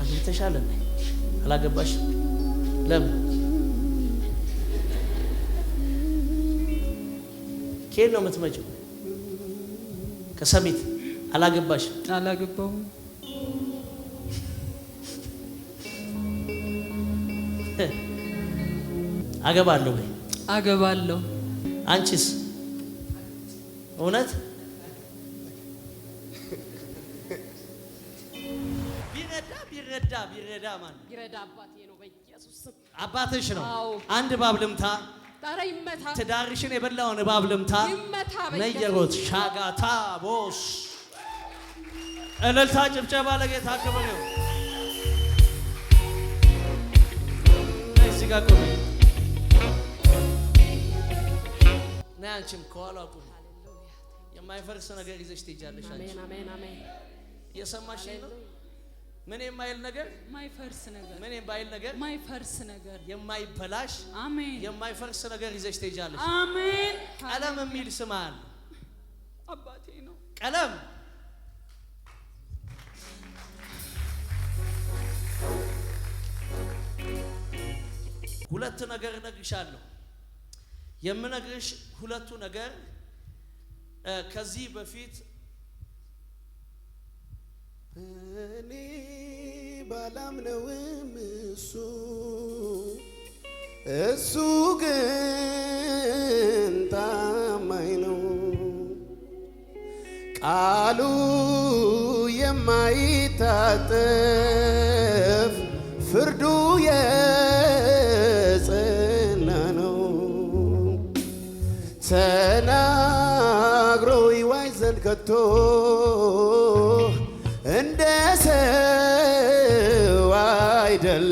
አግብተሻል እንዴ? አላገባሽ? ለምን? ከየት ነው የምትመጪው? ከሰሚት። አላገባሽ? አላገባሁም። አገባለሁ ወይ? አገባለሁ። አንቺስ? እውነት? ቢረዳ ማን? ቢረዳ አባቴ ነው። በኢየሱስ ስም አባትሽ ነው። አዎ። አንድ እባብ ልምታ። ጣራ ይመታ። ትዳርሽን የበላውን እባብ ልምታ። ይመታ። ነየሮት ሻጋታ ቦስ እልልታ ጭብጨባ ለጌታ ክብር ይሁን። እዚህ ጋር ቆይ። ነይ አንቺም ከኋላ ቁሚ። የማይፈርስ ነገር ይዘሽ ትሄጃለሽ። አንቺ አሜን አሜን አሜን። የሰማሽ ነው። ምን የማይል ነገር? ማይፈርስ ነገር። ምን የማይል ነገር? ማይፈርስ ነገር። የማይበላሽ አሜን። የማይፈርስ ነገር ይዘሽ ትሄጃለሽ። አሜን። ቀለም የሚል ስም አለ። አባቴ ነው። ቀለም ሁለት ነገር እነግርሻለሁ። የምነግርሽ ሁለቱ ነገር ከዚህ በፊት እኔ ባላምነውም እሱ ግን ታማኝ ነው። ቃሉ የማይታጠፍ ፍርዱ የጸና ነው። ተናግሮ ይዋይ ዘንድ ከቶ እንደ ሰው አይደለም።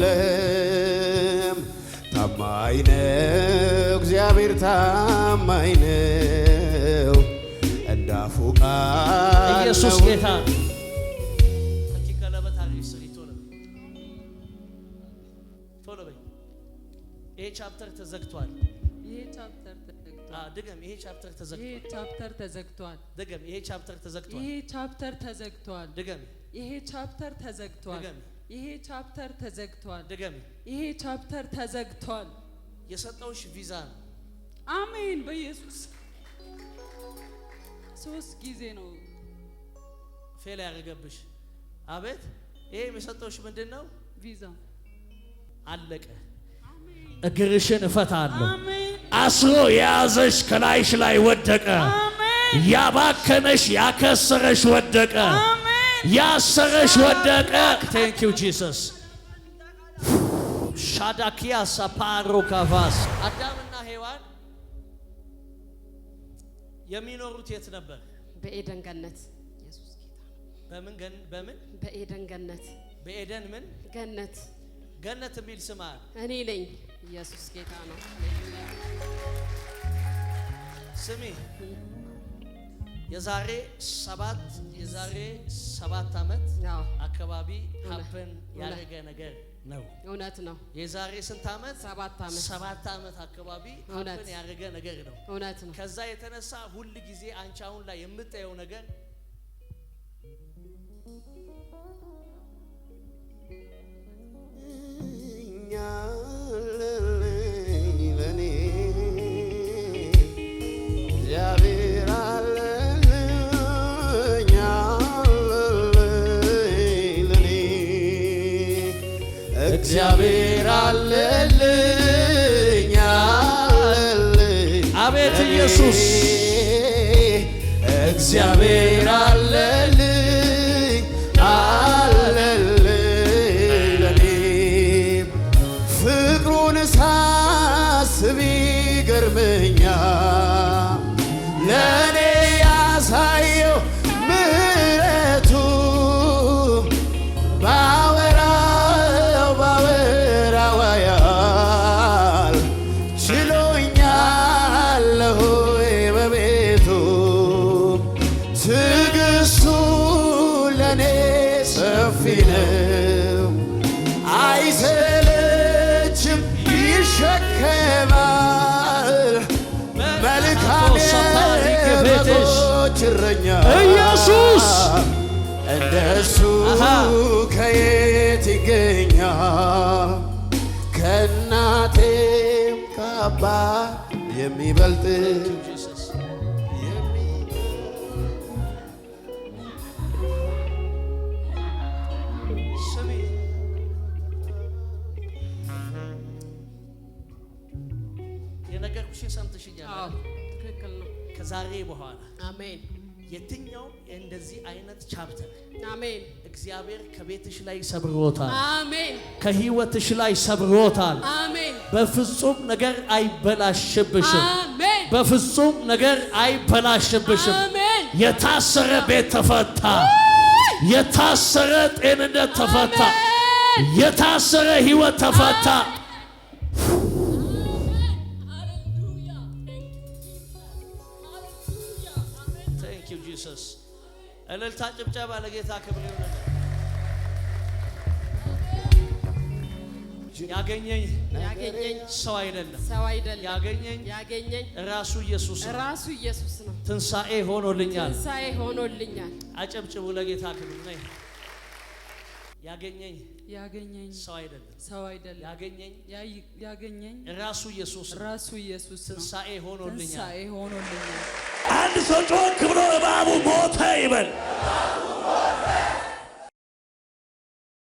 ታማኝ ነው እግዚአብሔር፣ ታማኝ ነው። እንዳፉ ቃል ኢየሱስ ጌታ። ፈኪ ቀለበት አድርጊ። ስሪ ቶሎ በይ። ይሄ ቻፕተር ተዘግቷል። ይሄ ቻፕተር ተዘግቷል። ድገም። ይሄ ቻፕተር ተዘግቷል። ይሄ ቻፕተር ተዘግቷል። ድገም። ይሄ ቻፕተር ተዘግቷል። ይሄ ቻፕተር ተዘግቷል። ድገም። ይሄ ቻፕተር ተዘግቷል። ይሄ ቻፕተር ተዘግቷል። ድገም። ይሄ ቻፕተር ተዘግቷል። የሰጠውሽ ቪዛ ነው። አሜን። በኢየሱስ 3 ጊዜ ነው ፌል ያደረገብሽ። አቤት። ይሄ የሰጠውሽ ምንድነው? ቪዛ። አለቀ። እግርሽን እፈታለሁ። አሜን። አስሮ የያዘሽ ከላይሽ ላይ ወደቀ። አሜን። ያባከነሽ ያከሰረሽ ወደቀ። አሜን። ያሰረሽ ወደቀ። ቴንክ ዩ ጂሰስ። ሻዳኪያ ሳፓሮ ካቫስ። አዳምና ሔዋን የሚኖሩት የት ነበር? በኤደን ገነት። ኢየሱስ ጌታ ነው። በምን በኤደን ገነት። በኤደን ምን ገነት? ገነት የሚል ስም አለ። እኔ ነኝ። ኢየሱስ ጌታ ነው። ስሚ፣ የዛሬ 7 ዓመት አካባቢ ሀፕን ያደረገ ነገር ነው። እውነት ነው። የዛሬ ስንት ዓመት? 7 ዓመት አካባቢ ሀፕን ያደረገ ነገር ነው። እውነት ነው። ከዛ የተነሳ ሁል ጊዜ አንቺ አሁን ላይ የምታየው ነገር ለኔ እግዚአብሔር አለልኝ ለኔ እግዚአብሔር አለልኝ አቤት ኢየሱስ እግዚአብሔር አለልኝ ለኔ ፍቅሩን ሳስብ ይገርመኛል ለኔ ያሳየው ምሕረቱ ባወራው ያህል ችሎኛል በቤቱ ትዕግስቱ እንደሱ ከየት ይገኛል? ከእናቴም ከአባት የሚበልጥ የነገርኩሽን ሰምተሽኛል። ትክክል ነው። ከዛሬ በኋላ አሜን። የትኛው እንደዚህ አይነት ቻፕተር አሜን እግዚአብሔር ከቤትሽ ላይ ሰብሮታል። አሜን። ከህይወትሽ ላይ ሰብሮታል። አሜን። በፍጹም ነገር አይበላሽብሽም። አሜን። በፍጹም ነገር አይበላሽብሽም። አሜን። የታሰረ ቤት ተፈታ። የታሰረ ጤንነት ተፈታ። የታሰረ ህይወት ተፈታ። እልልታ ጭብጨባ ለጌታ ክብር ይሁን። ያገኘኝ ሰው አይደለም፣ ያገኘኝ ራሱ ኢየሱስ ነው። ትንሣኤ ሆኖልኛል። አጨብጭቡ ለጌታ ክብር። ነይ ያገኘኝ ሰው አይደለም፣ ያገኘኝ ራሱ ኢየሱስ ነው። ትንሣኤ ሆኖልኛል። አንድ ሰው ጮክ ብሎ እባቡ ሞተ ይበል።